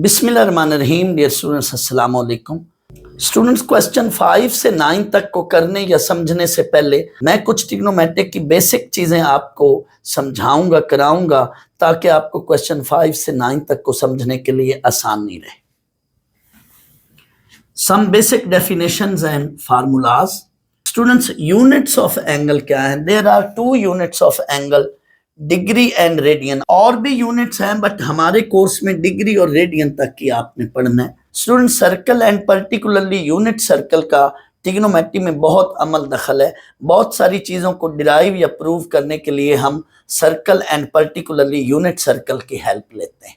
बिस्मिल्लाहिर्रहमानिर्रहीम। Dear students, अस्सलाम वालेकुम। स्टूडेंट्स, क्वेश्चन 5 से 9 तक को करने या समझने से पहले मैं कुछ ट्रिग्नोमेट्रिक की बेसिक चीज़ें आपको समझाऊंगा, कराऊंगा, ताकि आपको क्वेश्चन 5 से 9 तक को समझने के लिए आसानी रहे। Some basic definitions and formulas. Students, units of angle क्या है? There are 2 units of angle, degree and radian. और भी यूनिट्स हैं, बट हमारे कोर्स में डिग्री और रेडियन तक की आपने पढ़ना है। Student, circle and particularly unit circle का ट्रिग्नोमेट्री में बहुत अमल दखल है। बहुत सारी चीज़ों को डिराइव या प्रूव करने के लिए हम circle and particularly unit circle की हेल्प लेते हैं।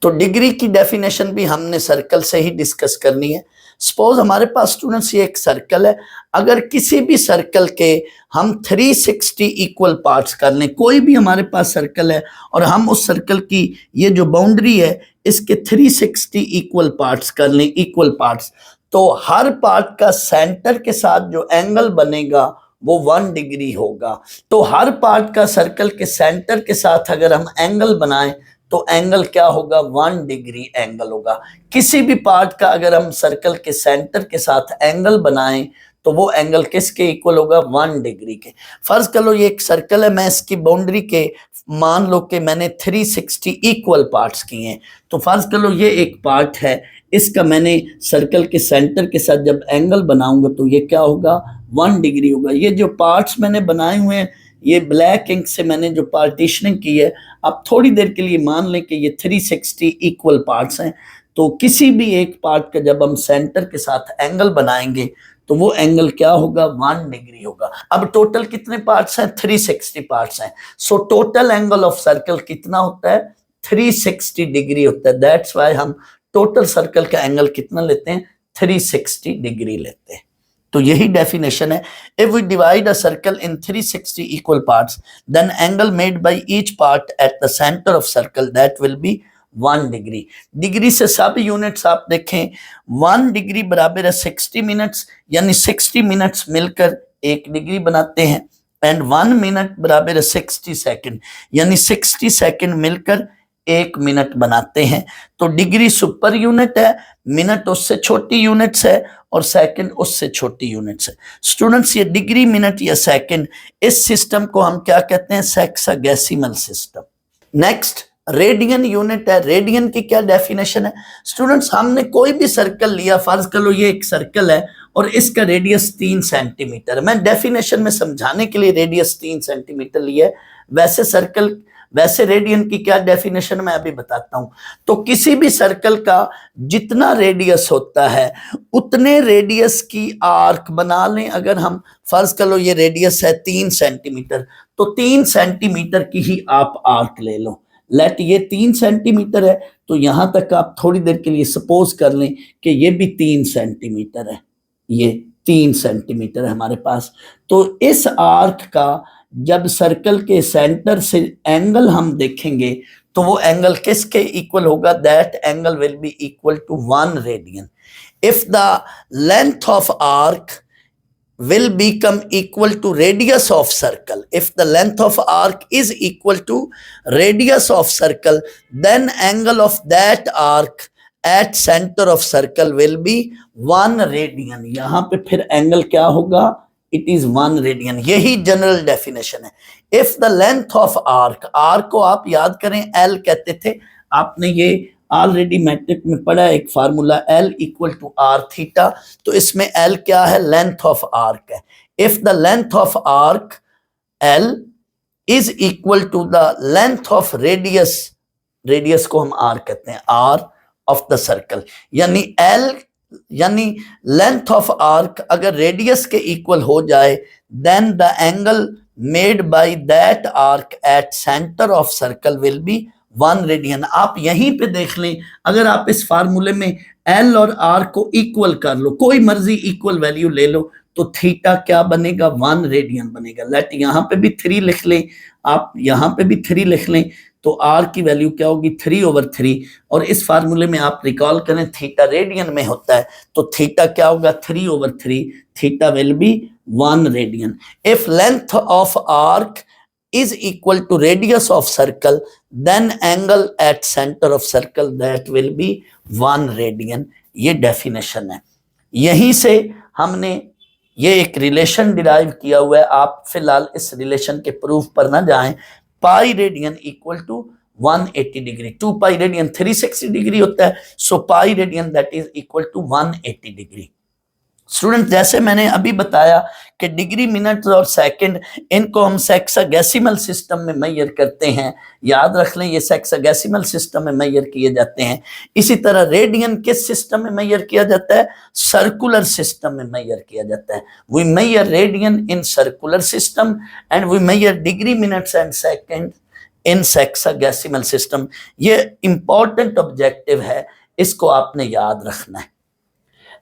तो डिग्री की डेफिनेशन भी हमने सर्कल से ही डिस्कस करनी है। सपोज हमारे पास स्टूडेंट्स ये एक सर्कल है, अगर किसी भी सर्कल के हम 360 इक्वल पार्ट्स कर लें, कोई भी हमारे पास सर्कल है और हम उस सर्कल की ये जो बाउंड्री है इसके 360 इक्वल पार्ट्स कर लें, इक्वल पार्ट्स, तो हर पार्ट का सेंटर के साथ जो एंगल बनेगा वो 1 डिग्री होगा। तो हर पार्ट का सर्कल के सेंटर के साथ अगर हम एंगल बनाएं तो एंगल क्या होगा? 1 डिग्री एंगल होगा। किसी भी पार्ट का अगर हम सर्कल के सेंटर के साथ एंगल बनाएं तो वो एंगल किसके इक्वल होगा? 1 डिग्री के। फर्ज कर लो ये एक सर्कल है, मैं इसकी बाउंड्री के मान लो कि मैंने 360 इक्वल पार्ट्स किए हैं। तो फर्ज कर लो ये एक पार्ट है, इसका मैंने सर्कल के सेंटर के साथ जब एंगल बनाऊंगा तो ये क्या होगा? 1 डिग्री होगा। ये जो पार्ट्स मैंने बनाए हुए हैं, ये ब्लैक इंक से मैंने जो पार्टीशनिंग की है, आप थोड़ी देर के लिए मान लें कि ये 360 इक्वल पार्ट्स हैं। तो किसी भी एक पार्ट का जब हम सेंटर के साथ एंगल बनाएंगे तो वो एंगल क्या होगा? 1 डिग्री होगा। अब टोटल कितने पार्ट्स हैं? 360 पार्ट्स हैं। So total angle of circle कितना होता है? 360 डिग्री होता है। दैट्स वाई हम टोटल सर्कल का एंगल कितना लेते हैं? 360 डिग्री लेते हैं। तो यही डेफिनेशन है। If we divide a circle in 360 equal parts, then angle made by each part at the centre of circle that will be 1 degree. Degree से सब यूनिट्स आप देखें, 1 डिग्री बराबर है 60 मिनट्स, यानी 60 मिनट्स मिलकर 1 डिग्री बनाते हैं। एंड 1 मिनट बराबर है 60 सेकेंड, यानी 60 सेकेंड मिलकर 1 मिनट बनाते हैं। तो डिग्री सुपर यूनिट है, मिनट उससे छोटी यूनिट्स है और सेकंड उससे छोटी यूनिट्स है। स्टूडेंट्स, ये डिग्री, मिनट या सेकंड, इस सिस्टम को हम क्या कहते हैं? Sexagesimal system. Next, radian unit है। रेडियन की क्या डेफिनेशन है? स्टूडेंट्स, हमने कोई भी सर्कल लिया, फर्ज कर लो ये एक सर्कल है और इसका रेडियस 3 सेंटीमीटर। मैं डेफिनेशन में समझाने के लिए रेडियस 3 सेंटीमीटर लिया है। वैसे रेडियन की क्या डेफिनेशन मैं अभी बताता हूं। तो किसी भी सर्कल का जितना रेडियस होता है उतने रेडियस की आर्क बना लें। अगर हम फर्ज कर लो ये रेडियस है 3 सेंटीमीटर, तो 3 सेंटीमीटर की ही आप आर्क ले लो। लेट ये 3 सेंटीमीटर है, तो यहां तक आप थोड़ी देर के लिए सपोज कर लें कि ये भी 3 सेंटीमीटर है। ये 3 सेंटीमीटर है हमारे पास। तो इस आर्क का जब सर्कल के सेंटर से एंगल हम देखेंगे तो वो एंगल किसके इक्वल होगा? That angle will be equal to 1 radian. If the length of arc will become equal to radius of circle, if the length of arc is equal to radius of circle, then angle of that arc at center of circle will be 1 radian। यहां पे फिर angle क्या होगा? It is 1 radian. यही general definition है। If the length of arc, arc को आप याद करें एल कहते थे, आपने ये ऑलरेडी मैट्रिक में पढ़ा है, एक formula L equal to R theta. तो इसमें एल क्या है? लेंथ ऑफ आर्क है। If the length of arc L is equal to the length of radius, radius को हम आर कहते हैं, आर ऑफ द सर्कल, यानी लेंथ ऑफ आर्क अगर रेडियस के इक्वल हो जाए, then the angle made by that arc at centre of circle will be 1 radian. आप यहीं पे देख लें, अगर आप इस फार्मूले में एल और आर को इक्वल कर लो, कोई मर्जी इक्वल वैल्यू ले लो, तो थीटा क्या बनेगा? 1 रेडियन बनेगा। लेट यहां पे भी 3 लिख लें, आप यहां पे भी 3 लिख लें, तो आर की वैल्यू क्या होगी? 3/3। और इस फार्मूले में आप रिकॉल करें थीटा रेडियन में होता है, तो थीटा क्या होगा? 3/3। Theta will be 1 radian. If length of arc is equal to radius of circle, then angle at center of circle that will be 1 radian. ये डेफिनेशन है। यहीं से हमने ये एक रिलेशन डिराइव किया हुआ है। आप फिलहाल इस रिलेशन के प्रूफ पर ना जाएं। Pi radian equal to 180 degree, 2 pi radian 360 degree होता है, so pi radian that is equal to 180 degree. Student, जैसे मैंने अभी बताया कि डिग्री, मिनट और सेकंड, इनको हम सेक्सागेसिमल सिस्टम में मेजर करते हैं। याद रख लें, ये सेक्सागेसिमल सिस्टम में मेजर किए जाते हैं। इसी तरह रेडियन किस सिस्टम में मेजर किया जाता है? सर्कुलर सिस्टम में मेजर किया जाता है। We measure radian in circular system and we measure degree, minutes and second in sexagesimal system. ये इंपॉर्टेंट ऑब्जेक्टिव है, इसको आपने याद रखना है।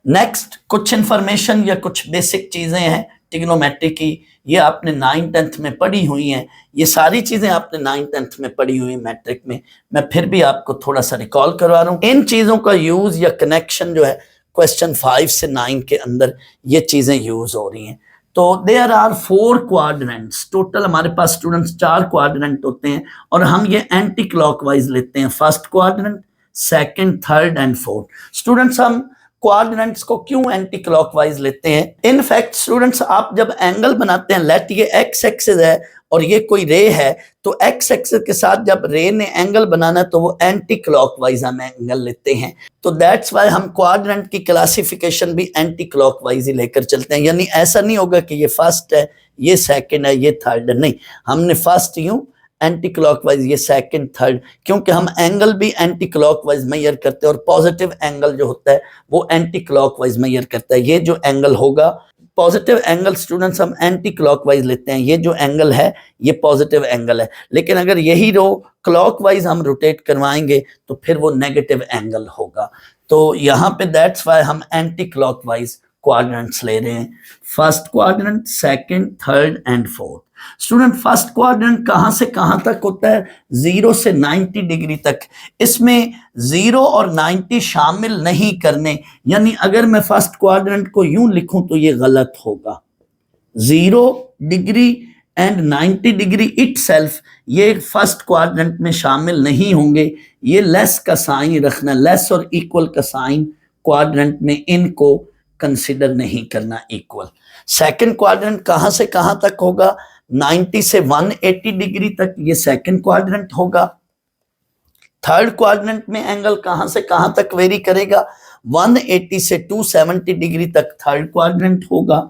नेक्स्ट, कुछ इंफॉर्मेशन या कुछ बेसिक चीजें हैं ट्रिग्नोमेट्री की, ये आपने 9th-10th में पढ़ी हुई हैं। ये सारी चीजें आपने 9th-10th में पढ़ी हुई हैं मैट्रिक में। मैं फिर भी आपको थोड़ा सा रिकॉल करवा रहा हूँ। इन चीजों का यूज या कनेक्शन जो है क्वेश्चन 5 से 9 के अंदर ये चीजें यूज हो रही हैं। तो देयर आर 4 क्वाड्रेंट्स, टोटल हमारे पास स्टूडेंट्स 4 क्वाड्रेंट होते हैं और हम ये एंटी क्लॉकवाइज लेते हैं। First quadrant, second, third and fourth. Students, हम क्वाड्रेंट्स को क्यों एंटी क्लॉकवाइज लेते हैं? इन फैक्ट स्टूडेंट्स, आप जब एंगल बनाते हैं, लेट ये एक्स एक्सिस है और ये कोई रे है, तो एक्स एक्सिस के साथ जब रे ने एंगल बनाना तो वो एंटी क्लॉकवाइज हम एंगल लेते हैं। तो दैट्स वाई हम क्वाड्रेंट की क्लासिफिकेशन भी एंटी क्लॉकवाइज ही लेकर चलते हैं। यानी ऐसा नहीं होगा कि ये फर्स्ट है, ये सेकंड है, ये थर्ड है, नहीं, हमने फर्स्ट यूं एंटी क्लॉकवाइज, ये सेकंड, थर्ड, क्योंकि हम एंगल भी एंटी क्लॉकवाइज मेजर करते हैं और पॉजिटिव एंगल जो होता है वो एंटी क्लॉकवाइज मेजर करता है। ये जो एंगल होगा पॉजिटिव एंगल, स्टूडेंट्स, हम एंटी क्लॉकवाइज लेते हैं। ये जो एंगल है ये पॉजिटिव एंगल है, लेकिन अगर यही रो क्लॉकवाइज हम रोटेट करवाएंगे तो फिर वो नेगेटिव एंगल होगा। तो यहाँ पे दैट्स वाई हम एंटी क्लॉकवाइज क्वाड्रेंट्स ले रहे हैं। First quadrant, second, third and fourth. Student, first quadrant कहां से कहां तक होता है? 0 से 90 डिग्री तक। इसमें 0 और 90 शामिल नहीं करने, यानी अगर मैं फर्स्ट क्वाड्रेंट को यूं लिखूं तो ये गलत होगा। 0 डिग्री एंड 90 डिग्री इटसेल्फ ये फर्स्ट क्वाड्रेंट में शामिल नहीं होंगे। ये लेस का साइन रखना, लेस और इक्वल का साइन क्वाड्रेंट में, इनको कंसिडर नहीं करना इक्वल। सेकंड क्वाड्रेंट कहां से कहां तक होगा? 90 से 180 डिग्री तक, ये सेकंड क्वाड्रेंट होगा। थर्ड क्वाड्रेंट में एंगल कहां से कहां तक वेरी करेगा? 180 से 270 डिग्री तक थर्ड क्वाड्रेंट होगा।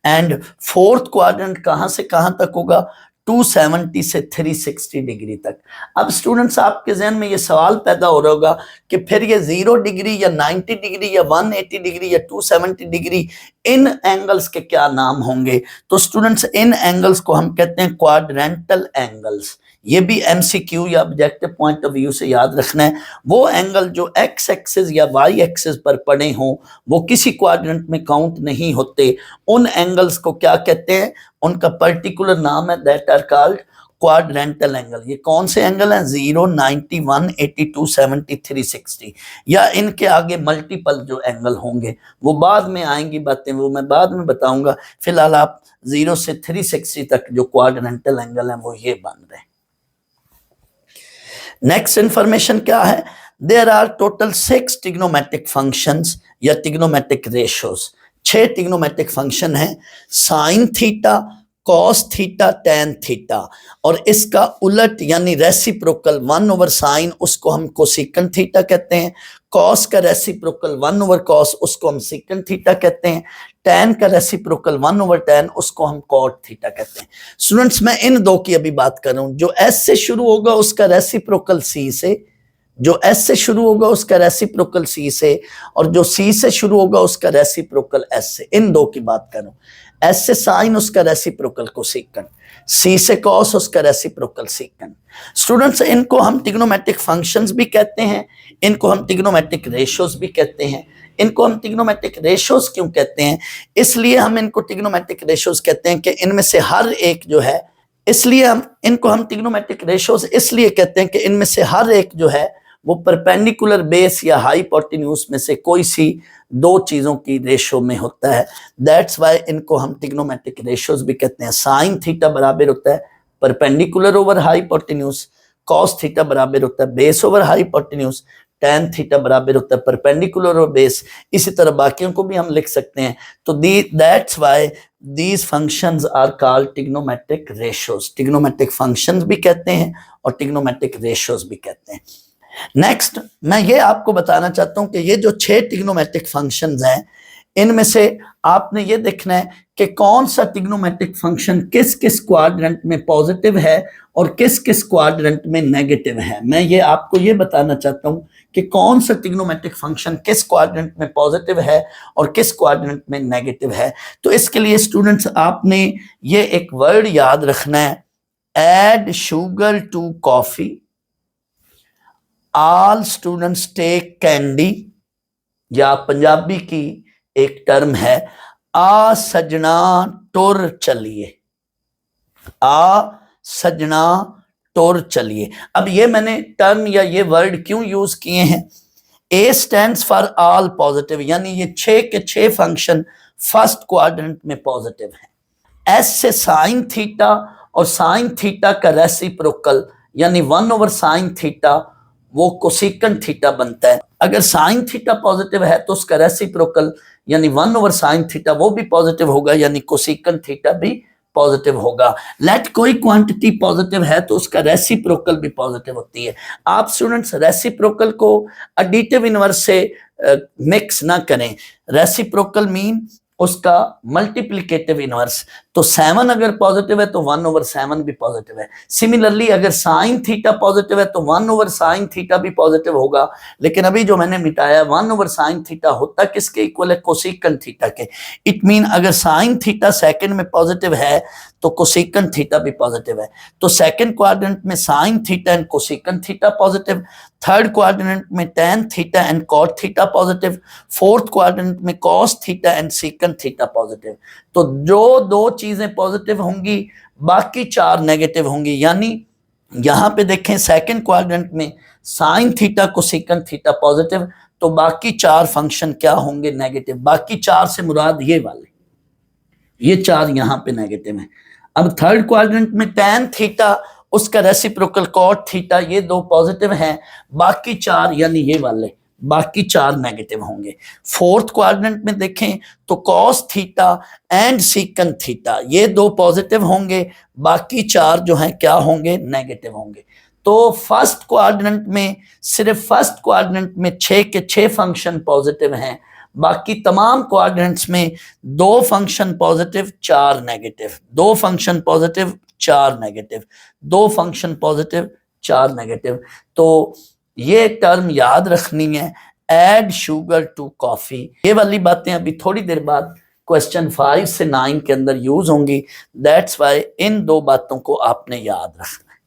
एंड फोर्थ क्वाड्रेंट कहां से कहां तक होगा? 270 से 360 डिग्री तक। अब स्टूडेंट्स, आपके जहन में ये सवाल पैदा हो रहा होगा कि फिर ये 0 डिग्री या 90 डिग्री या 180 डिग्री या 270 डिग्री, इन एंगल्स के क्या नाम होंगे? तो स्टूडेंट्स, इन एंगल्स को हम कहते हैं क्वाड्रेंटल एंगल्स। ये भी एमसीक्यू या ऑब्जेक्टिव पॉइंट ऑफ व्यू से याद रखना है। वो एंगल जो एक्स एक्सिस या वाई एक्सिस पर पड़े हों वो किसी क्वाड्रेंट में काउंट नहीं होते। उन एंगल्स को क्या कहते हैं? उनका पर्टिकुलर नाम है, that are called quadrantal angle. ये कौन से एंगल हैं? 0, 90, 180, 270, 360, या इनके आगे मल्टीपल जो एंगल होंगे वो बाद में आएंगी बातें, वो मैं बाद में बताऊंगा। फिलहाल आप 0 से 360 तक जो क्वाड्रेंटल एंगल हैं वो ये बन रहे हैं। नेक्स्ट इंफॉर्मेशन क्या है? There are total 6 trigonometric functions या ट्रिग्नोमेट्रिक रेशियोज। 6 ट्रिग्नोमेट्रिक फंक्शन है, sine theta, cos theta, tan theta, और इसका उलट यानी रेसिप्रोकल 1/sin, उसको हम कोसेकंड थीटा कहते हैं। कॉस का रेसिप्रोकल 1/cos, उसको हम सेकंड थीटा कहते हैं। टैन का रेसिप्रोकल 1/tan, उसको हम कॉट थीटा कहते हैं। स्टूडेंट्स, मैं इन दो की अभी बात कर रहा हूं। जो एस से शुरू होगा उसका रेसिप्रोकल सी से, जो एस से शुरू होगा उसका रेसिप्रोकल सी से, और जो सी से शुरू होगा उसका रेसिप्रोकल एस से। इन दो की बात कर रहा हूं। एस से साइन, उसका रेसिप्रोकल कोसेकंड। सी से कॉस, उसका रेसिप्रोकल सेकंड। स्टूडेंट्स, इनको हम ट्रिग्नोमेट्रिक फंक्शंस भी कहते हैं, इनको हम ट्रिग्नोमेट्रिक रेशियोज भी कहते हैं। इनको हम ट्रिग्नोमेट्रिक रेशियोज क्यों कहते हैं? इसलिए हम इनको ट्रिग्नोमेट्रिक रेशियोज कहते हैं कि इनमें से हर एक जो है, इसलिए हम इनको हम ट्रिग्नोमेट्रिक रेशियोज इसलिए कहते हैं कि इनमें से हर एक जो है वो परपेंडिकुलर बेस या हाइपोटेन्यूज में से कोई सी दो चीजों की रेशियो में होता है। दैट्स वाई इनको हम ट्रिग्नोमेट्रिक रेशियोज भी कहते हैं। साइन थीटा बराबर होता है perpendicular over hypotenuse, cos theta बराबर होता है base over hypotenuse, tan theta बराबर होता है परपेंडिकुलर और बेस। इसी तरह बाकियों को भी हम लिख सकते हैं। तो that's why these functions are called trigonometric ratios. Trigonometric functions भी कहते हैं और ट्रिग्नोमेट्रिक रेशियोज भी कहते हैं। नेक्स्ट मैं ये आपको बताना चाहता हूं कि ये जो 6 ट्रिग्नोमेट्रिक फंक्शंस हैं, इनमें से आपने ये देखना है कि कौन सा ट्रिग्नोमेट्रिक फंक्शन किस किस क्वाड्रेंट में पॉजिटिव है और किस किस क्वाड्रेंट में नेगेटिव है। मैं ये आपको ये बताना चाहता हूं कि कौन सा ट्रिग्नोमेट्रिक फंक्शन किस क्वाड्रेंट में पॉजिटिव है और किस क्वाड्रेंट में नेगेटिव है। तो इसके लिए स्टूडेंट्स आपने ये एक वर्ड याद रखना है, add sugar to coffee, all students take candy, या पंजाबी की एक टर्म है आ सजना टुर चलिए, आ सजना टुर चलिए। अब ये मैंने टर्म या ये वर्ड क्यों यूज किए हैं? ए स्टैंड्स फॉर ऑल पॉजिटिव, यानी ये 6 के 6 फंक्शन फर्स्ट क्वाड्रेंट में पॉजिटिव हैं। एस से साइन थीटा और साइन थीटा का रेसिप्रोकल यानी 1/sin थीटा वो कोसेकंड थीटा बनता है। अगर साइन थीटा पॉजिटिव है तो उसका रेसिप्रोकल यानी 1/sin थीटा वो भी पॉजिटिव होगा, यानी कोसेकंड थीटा भी पॉजिटिव होगा। लेट कोई क्वांटिटी पॉजिटिव है तो उसका रेसिप्रोकल भी पॉजिटिव होती है। आप स्टूडेंट्स रेसिप्रोकल को एडिटिव इनवर्स से मिक्स ना करें। रेसिप्रोकल मीन उसका मल्टीप्लिकेटिव इनवर्स। तो 7 अगर पॉजिटिव है तो 1/7 भी पॉजिटिव है। सिमिलरली अगर साइन थीटा पॉजिटिव है तो 1/sin थीटा भी पॉजिटिव होगा। लेकिन अभी जो मैंने मिटाया 1/sin थीटा होता किसके इक्वल है? कोसेकंड थीटा के। इट मीन अगर साइन थीटा सेकंड में पॉजिटिव है तो कोसेकंड थीटा भी पॉजिटिव है। तो सेकंड क्वाड्रेंट में sine theta and cosecant theta positive, third quadrant में tan theta and cot theta positive, fourth quadrant में cos theta and secant theta positive. तो जो 2 चीजें पॉजिटिव होंगी बाकी 4 नेगेटिव होंगी। यानी यहां पे देखें सेकंड क्वाड्रेंट में sine theta cosecant theta positive, तो बाकी 4 फंक्शन क्या होंगे? नेगेटिव। बाकी 4 से मुराद ये वाले, ये 4 यहां पे नेगेटिव हैं। अब थर्ड क्वाड्रेंट में tan थीटा उसका रेसिप्रोकल cot थीटा ये 2 पॉजिटिव हैं, बाकी 4 यानी ये वाले बाकी 4 नेगेटिव होंगे। फोर्थ क्वाड्रेंट में देखें तो cos theta and secant theta ये 2 पॉजिटिव होंगे, बाकी 4 जो हैं क्या होंगे? नेगेटिव होंगे। तो फर्स्ट क्वाड्रेंट में सिर्फ फर्स्ट क्वाड्रेंट में 6 के 6 फंक्शन पॉजिटिव हैं, बाकी तमाम क्वाड्रेंट्स में 2 function positive 4 negative, 2 function positive 4 negative, 2 function positive 4 negative. तो ये टर्म याद रखनी है, ऐड शुगर टू कॉफी। ये वाली बातें अभी थोड़ी देर बाद क्वेश्चन 5 से 9 के अंदर यूज होंगी। दैट्स व्हाई इन 2 बातों को आपने याद रखना है।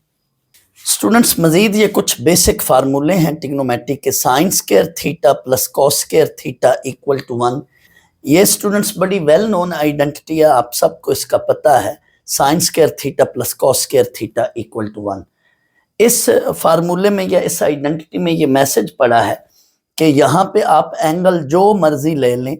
स्टूडेंट्स मजीद ये कुछ बेसिक फार्मूले हैं ट्रिग्नोमेट्री के। Sine square theta plus cos square theta equal to 1। ये स्टूडेंट्स बड़ी वेल नोन आइडेंटिटी है, आप सबको इसका पता है। Sine square theta plus cos square theta equal to 1। इस फार्मूले में या इस आइडेंटिटी में ये मैसेज पड़ा है कि यहाँ पे आप एंगल जो मर्जी ले लें,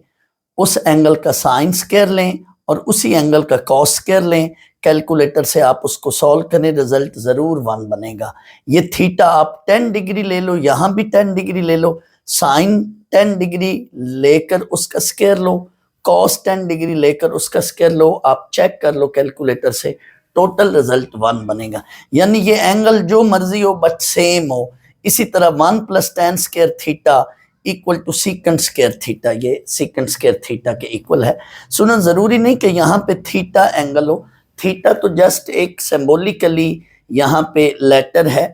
उस एंगल का साइन स्क्वायर लें और उसी एंगल का कॉस स्क्वायर लें, कैलकुलेटर से आप उसको सॉल्व करें, रिजल्ट जरूर 1 बनेगा। ये थीटा आप 10 डिग्री ले लो, यहाँ भी 10 डिग्री ले लो, साइन 10 डिग्री लेकर उसका स्क्वायर लो, कॉस 10 डिग्री लेकर उसका स्क्वायर लो, आप चेक कर लो कैलकुलेटर से, टोटल रिजल्ट 1 बनेगा। यानी ये एंगल जो मर्जी हो बट सेम हो। इसी तरह 1 + tan square theta equal to secant square theta, ये secant स्क्वायर थीटा के इक्वल है। सुनो, जरूरी नहीं कि यहाँ पे थीटा एंगल हो, थीटा तो जस्ट एक सिंबॉलिकली यहाँ पे लेटर है।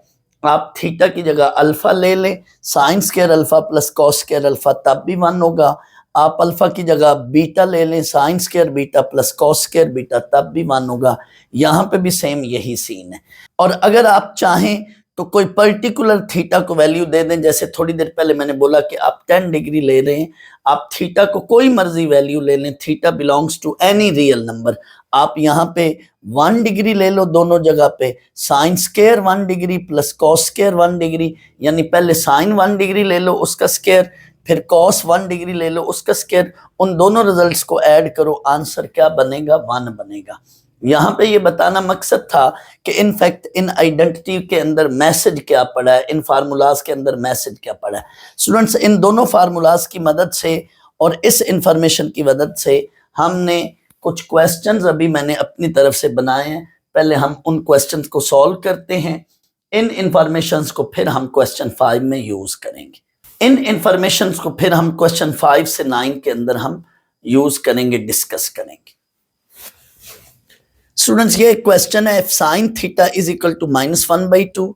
आप थीटा की जगह अल्फा ले लें, sign square alpha plus cos square alpha तब भी 1 होगा। आप अल्फा की जगह बीटा ले लें, sine square beta plus cos square beta तब भी 1 होगा। यहाँ पे भी सेम यही सीन है। और अगर आप चाहें तो कोई पर्टिकुलर थीटा को वैल्यू दे दें, जैसे थोड़ी देर पहले मैंने बोला कि आप 10 डिग्री ले रहे हैं, आप थीटा को कोई मर्जी वैल्यू ले लें, theta belongs to any real number. आप यहाँ पे 1 डिग्री ले लो दोनों जगह पे, sine square 1 degree plus cos square 1 degree, यानी पहले साइन 1 डिग्री ले लो उसका स्क्वायर, फिर कॉस 1 डिग्री ले लो उसका स्क्वायर। उन दोनों रिजल्ट्स को ऐड करो, आंसर क्या बनेगा? 1 बनेगा। यहाँ पे ये बताना मकसद था कि इनफैक्ट इन आइडेंटिटी के अंदर मैसेज क्या पड़ा है, इन फार्मूलाज के अंदर मैसेज क्या पड़ा है। स्टूडेंट्स, इन दोनों फार्मूलाज की मदद से और इस इंफॉर्मेशन की मदद से हमने कुछ क्वेश्चंस अभी मैंने अपनी तरफ से बनाए हैं। पहले हम उन क्वेश्चंस को सॉल्व करते हैं, इन इंफॉर्मेशंस को फिर हम क्वेश्चन 5 में यूज करेंगे। इन इंफॉर्मेशंस को फिर हम क्वेश्चन 5 से 9 के अंदर हम यूज करेंगे, डिस्कस करेंगे। स्टूडेंट्स, ये क्वेश्चन है, if sine theta is equal to -1/2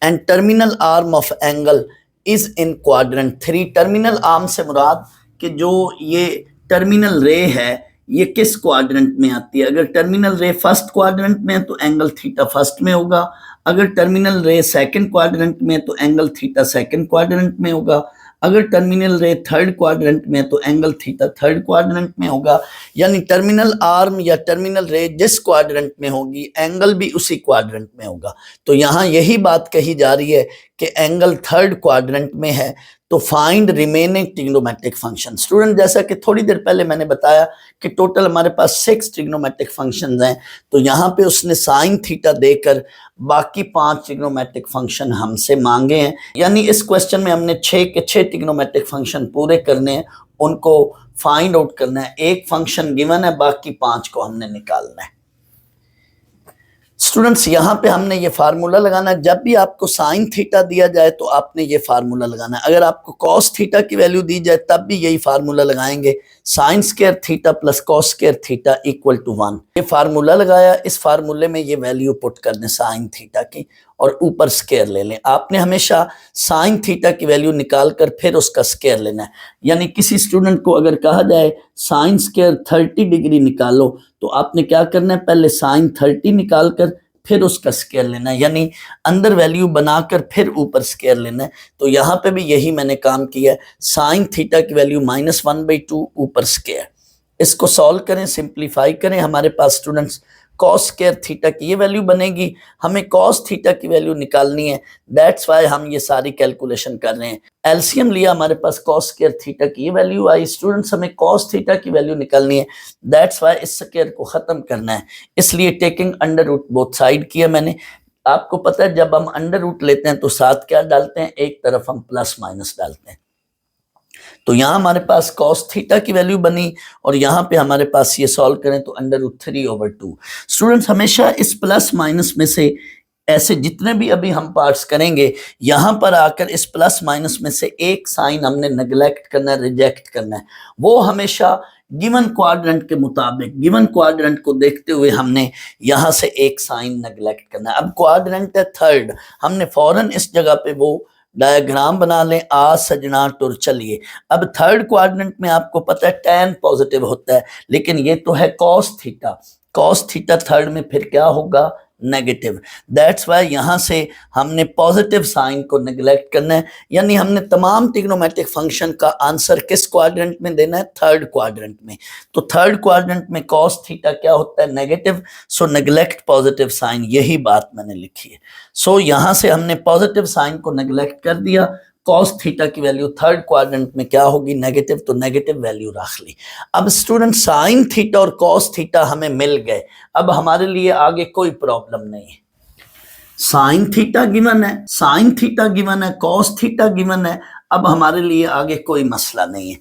and terminal arm of angle is in quadrant 3। Terminal arm से मुराद कि जो ये टर्मिनल रे है ये किस क्वाड्रेंट में आती है। अगर टर्मिनल रे फर्स्ट क्वाड्रेंट में है तो एंगल थीटा फर्स्ट में होगा, अगर टर्मिनल रे सेकंड क्वाड्रेंट में है तो एंगल थीटा सेकंड क्वाड्रेंट में होगा, अगर टर्मिनल रे थर्ड क्वाड्रेंट में है तो एंगल थीटा थर्ड क्वाड्रेंट में होगा। यानी टर्मिनल आर्म या टर्मिनल रे जिस क्वाड्रेंट में होगी एंगल भी उसी क्वाड्रेंट में होगा। तो यहाँ यही बात कही जा रही है कि एंगल थर्ड क्वाड्रेंट में है, तो find remaining trigonometric function. Student, जैसा कि थोड़ी देर पहले मैंने बताया कि टोटल हमारे पास 6 ट्रिग्नोमेट्रिक फंक्शंस हैं, तो यहाँ पे उसने साइन थीटा देकर बाकी 5 ट्रिग्नोमेट्रिक फंक्शन हमसे मांगे हैं। यानी इस क्वेश्चन में हमने 6 के 6 ट्रिग्नोमेट्रिक फंक्शन पूरे करने हैं, उनको फाइंड आउट करना है। एक फंक्शन गिवन है, बाकी 5 को हमने निकालना है। स्टूडेंट्स, यहाँ पे हमने ये फार्मूला लगाना है। जब भी आपको साइन थीटा दिया जाए तो आपने ये फार्मूला लगाना है। अगर आपको कॉस थीटा की वैल्यू दी जाए तब भी यही फार्मूला लगाएंगे, sine square theta plus cos square theta equal to 1। ये फार्मूला लगाया, इस फार्मूले में ये वैल्यू पुट कर दें साइन थीटा की और ऊपर स्क्वायर ले लें। आपने हमेशा साइन थीटा की वैल्यू निकाल कर फिर उसका स्क्वायर लेना है। यानी किसी स्टूडेंट को अगर कहा जाए साइन स्क्वायर 30 डिग्री निकालो तो आपने क्या करना है, पहले साइन 30 निकाल कर फिर उसका स्क्वायर लेना है, यानी अंदर वैल्यू बनाकर फिर ऊपर स्क्वायर लेना है। तो यहाँ पे भी यही मैंने काम किया है, साइन थीटा की वैल्यू -1/2 ऊपर स्क्वायर। इसको सॉल्व करें, सिंप्लीफाई करें, हमारे पास स्टूडेंट्स कॉस स्क्वायर थीटा की ये वैल्यू बनेगी। हमें कॉस थीटा की वैल्यू निकालनी है, दैट्स वाई हम ये सारी कैलकुलेशन कर रहे हैं। एलसीएम लिया, हमारे पास कॉस स्क्वायर थीटा की ये वैल्यू आई। स्टूडेंट्स, हमें कॉस थीटा की वैल्यू निकालनी है, दैट्स वाई इस स्क्वायर को खत्म करना है, इसलिए taking under root both side किया मैंने। आपको पता है जब हम अंडर रूट लेते हैं तो साथ क्या डालते हैं, एक तरफ हम प्लस माइनस डालते हैं। तो यहाँ हमारे पास कॉस थीटा की वैल्यू बनी और यहाँ पे हमारे पास ये सॉल्व करें तो √3/2। स्टूडेंट्स, हमेशा इस प्लस माइनस में से ऐसे जितने भी अभी हम पार्ट्स करेंगे, यहाँ पर आकर इस प्लस माइनस में से एक साइन हमने नेग्लेक्ट करना है, रिजेक्ट करना है। वो हमेशा गिवन क्वाड्रेंट के मुताबिक, गिवन क्वाड्रेंट को देखते हुए हमने यहाँ से एक साइन नेग्लेक्ट करना है। अब क्वाड्रेंट है थर्ड, हमने फौरन इस जगह पे वो डायग्राम बना लें, आ सजना टुर चलिए। अब थर्ड क्वाड्रेंट में आपको पता है टैन पॉजिटिव होता है, लेकिन ये तो है cos theta. Cos theta third में फिर क्या होगा, नेगेटिव। दैट्स वाई यहाँ से हमने पॉजिटिव साइन को नेग्लेक्ट करना है, यानी हमने तमाम ट्रिग्नोमेट्रिक फंक्शन का आंसर किस क्वाड्रेंट में देना है, थर्ड क्वाड्रेंट में। तो थर्ड क्वाड्रेंट में कॉस थीटा क्या होता है, नेगेटिव, सो नेग्लेक्ट पॉजिटिव साइन, यही बात मैंने लिखी है। सो यहाँ से हमने पॉजिटिव साइन को नेग्लेक्ट कर दिया, कॉस थीटा की वैल्यू थर्ड क्वाड्रेंट में क्या होगी, नेगेटिव, तो नेगेटिव वैल्यू रख ली। अब स्टूडेंट, साइन थीटा और कॉस थीटा हमें मिल गए, अब हमारे लिए आगे कोई प्रॉब्लम नहीं है। साइन थीटा गिवन है, साइन थीटा गिवन है, कॉस थीटा गिवन है, अब हमारे लिए आगे कोई मसला नहीं है।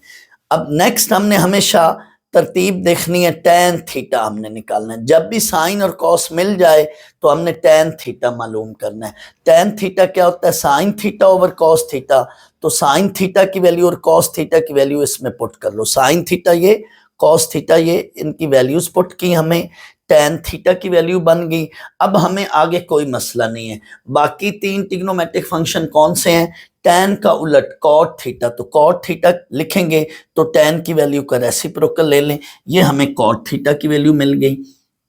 अब नेक्स्ट हमने हमेशा तरतीब देखनी है, टैन थीटा हमने निकालना है। जब भी साइन और कॉस मिल जाए तो हमने टैन थीटा मालूम करना है। टैन थीटा क्या होता है, sine theta over cos theta. तो साइन थीटा की वैल्यू और कॉस थीटा की वैल्यू इसमें पुट कर लो, साइन थीटा ये, कॉस थीटा ये, इनकी वैल्यूज पुट की, हमें टैन थीटा की वैल्यू बन गई। अब हमें आगे कोई मसला नहीं है। बाकी 3 ट्रिग्नोमेट्रिक फंक्शन कौन से हैं, टैन का उलट कॉट थीटा, तो कॉट थीटा लिखेंगे तो टैन की वैल्यू का रेसिप्रोकल ले लें, ये हमें कॉट थीटा की वैल्यू मिल गई।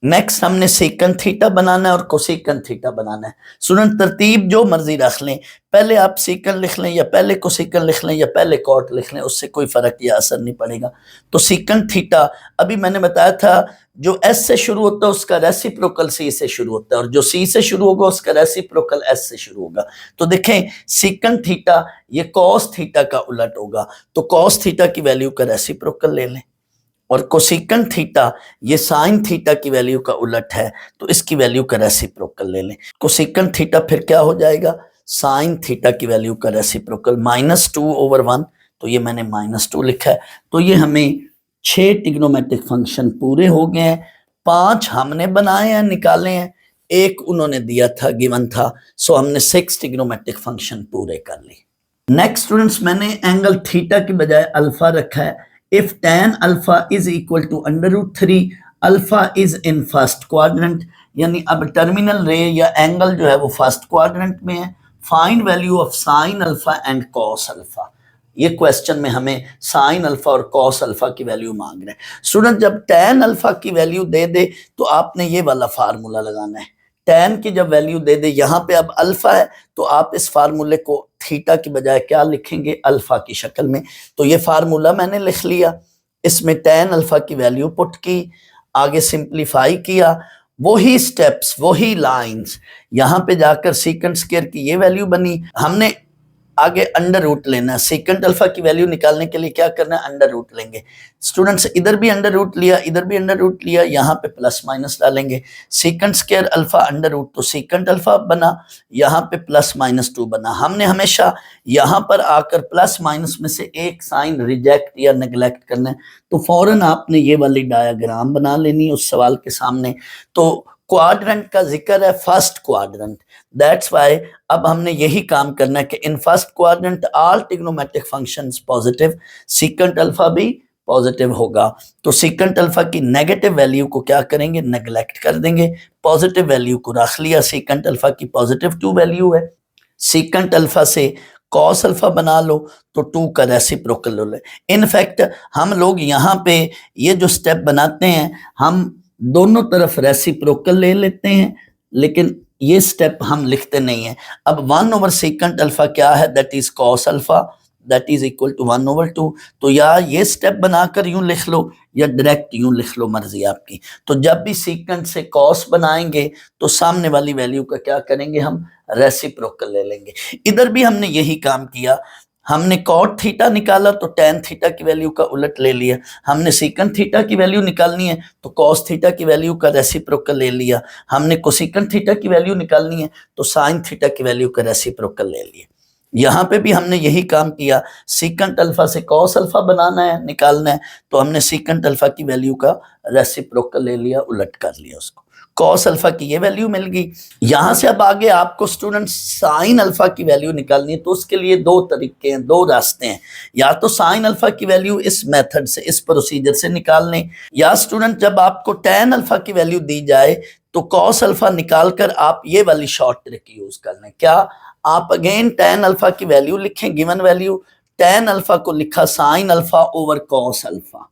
नेक्स्ट हमने सेकंड थीटा बनाना है और कोसेकंड थीटा बनाना है। स्टूडेंट, तरतीब जो मर्जी रख लें, पहले आप सेकंड लिख लें या पहले कोसेकंड लिख लें या पहले कॉट लिख लें, उससे कोई फर्क या असर नहीं पड़ेगा। तो सेकंड थीटा, अभी मैंने बताया था जो एस से शुरू होता है उसका रेसिप्रोकल सी से शुरू होता है, और जो सी से शुरू होगा उसका रेसिप्रोकल एस से शुरू होगा। तो देखें सेकंड थीटा ये कॉस थीटा का उलट होगा, तो कॉस थीटा की वैल्यू का रेसिप्रोकल ले लें। और कोसिकन थीटा ये साइन थीटा की वैल्यू का उलट है, तो इसकी वैल्यू का रेसिप्रोकल ले लें। कोसिकन थीटा फिर क्या हो जाएगा, साइन थीटा की वैल्यू का रेसिप्रोकल -2/1, तो ये मैंने -2 लिखा है। तो ये हमें 6 ट्रिग्नोमेट्रिक फंक्शन पूरे हो गए हैं, 5 हमने बनाए हैं, निकाले हैं, एक उन्होंने दिया था, गिवन था, सो हमने 6 ट्रिग्नोमेट्रिक फंक्शन पूरे कर लिए। नेक्स्ट स्टूडेंट्स, मैंने एंगल थीटा की बजाय अल्फा रखा है। If tan alpha is equal to √3, alpha is in first quadrant, यानी अब टर्मिनल रे या एंगल जो है वो फर्स्ट क्वाड्रेंट में है। Find value of sine alpha and cos alpha, ये क्वेश्चन में हमें साइन अल्फा और कॉस अल्फा की वैल्यू मांग रहे हैं। स्टूडेंट जब tan अल्फा की वैल्यू दे दे तो आपने ये वाला फार्मूला लगाना है। tan की जब वैल्यू दे दे, यहाँ पे अब अल्फा है, तो आप इस फार्मूले को थीटा की बजाय क्या लिखेंगे, अल्फा की शक्ल में। तो ये फार्मूला मैंने लिख लिया, इसमें tan अल्फा की वैल्यू पुट की, आगे सिंप्लीफाई किया, वही स्टेप्स वही लाइंस, यहाँ पे जाकर सीकेंट स्क्वायर की ये वैल्यू बनी। हमने आगे अंडर रूट लेना है, सेकंड अल्फा की वैल्यू निकालने के लिए क्या करना है, अंडर रूट लेंगे। स्टूडेंट्स इधर भी अंडर रूट लिया, इधर भी अंडर रूट लिया, यहाँ पे प्लस माइनस डालेंगे। Second square alpha under root, तो सेकंड अल्फा बना, यहाँ पे +-2 बना। हमने हमेशा यहाँ पर आकर प्लस माइनस में से एक साइन रिजेक्ट या नेग्लेक्ट करना है, तो फौरन आपने ये वाली डायग्राम बना लेनी है उस सवाल के सामने। तो क्वाड्रेंट का जिक्र है, फर्स्ट क्वाड्रेंट, दैट्स वाई अब हमने यही काम करना है कि इन first quadrant all trigonometric functions positive, second alpha भी पॉजिटिव होगा। तो सेकंड अल्फा की नेगेटिव वैल्यू को क्या करेंगे, नेग्लेक्ट कर देंगे, पॉजिटिव वैल्यू को रख लिया। सेकंड अल्फा की +2 वैल्यू है, सेकंड अल्फा से कॉस अल्फा बना लो तो 2 का रेसिप्रोकल लो। इनफैक्ट हम लोग यहाँ पे ये जो स्टेप बनाते हैं, हम दोनों तरफ रेसिप्रोकल ले लेते हैं, लेकिन ये स्टेप हम लिखते नहीं है। अब 1/सेकंड अल्फा क्या है, that is cos alpha, that is equal to 1/2। तो या ये स्टेप बनाकर यूं लिख लो या डायरेक्ट यूं लिख लो, मर्जी आपकी। तो जब भी सेकंड से कॉस बनाएंगे तो सामने वाली वैल्यू का क्या करेंगे, हम रेसिप्रोकल ले लेंगे। इधर भी हमने यही काम किया, हमने कॉट थीटा निकाला तो tan थीटा की वैल्यू का उलट ले लिया। हमने सेकंड थीटा की वैल्यू निकालनी है तो कॉस थीटा की वैल्यू का रेसिप्रोकल ले लिया। हमने कोसिकन थीटा की वैल्यू निकालनी है तो साइन थीटा की वैल्यू का रेसिप्रोकल ले लिया। यहाँ पे भी हमने यही काम किया, सेकंड अल्फा से कॉस अल्फा बनाना है, निकालना है, तो हमने सेकंड अल्फा की वैल्यू का रेसिप्रोकल ले लिया, उलट कर लिया उसको। कॉस अल्फा की ये वैल्यू मिल गई। यहां से अब आगे आपको स्टूडेंट साइन अल्फा की वैल्यू निकालनी है, तो उसके लिए 2 तरीके हैं, 2 रास्ते हैं। या तो साइन अल्फा की वैल्यू इस मेथड से, इस प्रोसीजर से निकाल लें, या स्टूडेंट जब आपको tan अल्फा की वैल्यू दी जाए तो कॉस अल्फा निकालकर आप ये वाली शॉर्ट ट्रिक यूज कर लें। क्या, आप अगेन tan अल्फा की वैल्यू लिखें, गिवन वैल्यू, tan अल्फा को लिखा sine alpha over cos alpha.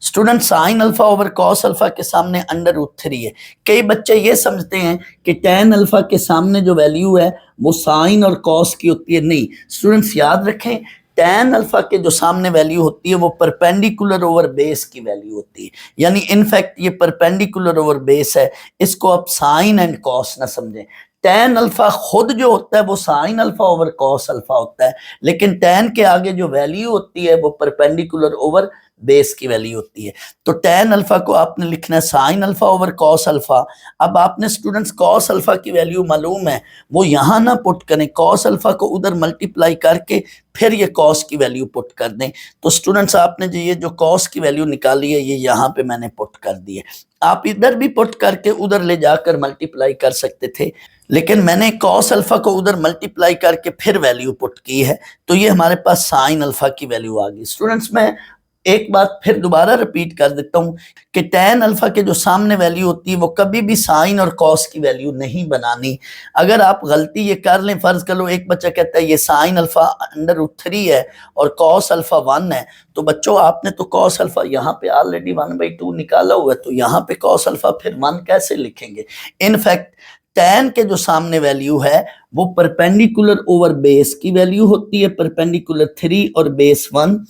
Student sine alpha over cos alpha के सामने √3 है। कई बच्चे ये समझते हैं कि tan अल्फा के सामने जो वैल्यू है वो साइन और कॉस की होती है, नहीं। स्टूडेंट्स याद रखें, tan अल्फा के जो सामने वैल्यू होती है वो परपेंडिकुलर ओवर बेस की वैल्यू होती है, यानी इनफैक्ट ये परपेंडिकुलर ओवर बेस है, इसको आप साइन एंड कॉस ना समझें। tan अल्फा खुद जो होता है वो sine alpha over cos alpha होता है, लेकिन tan के आगे जो वैल्यू होती है वो परपेंडिकुलर ओवर बेस की वैल्यू होती है। तो tan अल्फा को आपने लिखना है sine alpha over cos alpha. अब आपने स्टूडेंट्स कॉस अल्फा की वैल्यू मालूम है, वो यहाँ ना पुट करें, कॉस अल्फा को उधर मल्टीप्लाई करके फिर ये कॉस की वैल्यू पुट कर दें। तो स्टूडेंट्स आपने जो ये जो कॉस की वैल्यू निकाली है ये यहाँ पे मैंने पुट कर दी है। आप इधर भी पुट करके उधर ले जाकर मल्टीप्लाई कर सकते थे, लेकिन मैंने कॉस अल्फा को उधर मल्टीप्लाई करके फिर वैल्यू पुट की है, तो ये हमारे पास साइन अल्फा की वैल्यू आ गई। स्टूडेंट्स मैं एक बात फिर दोबारा रिपीट कर देता हूं कि tan अल्फा के जो सामने वैल्यू होती है वो कभी भी साइन और कॉस की वैल्यू नहीं बनानी। अगर आप गलती ये कर लें, फर्ज कर लो एक बच्चा कहता है ये साइन अल्फा √3 है और कॉस अल्फा 1 है, तो बच्चों आपने तो कॉस अल्फा यहाँ पे ऑलरेडी 1/2 निकाला हुआ है, तो यहाँ पे कॉस अल्फा फिर 1 कैसे लिखेंगे। इनफैक्ट tan के जो सामने वैल्यू है वो परपेंडिकुलर ओवर बेस की वैल्यू होती है, परपेंडिकुलर 3 और बेस 1।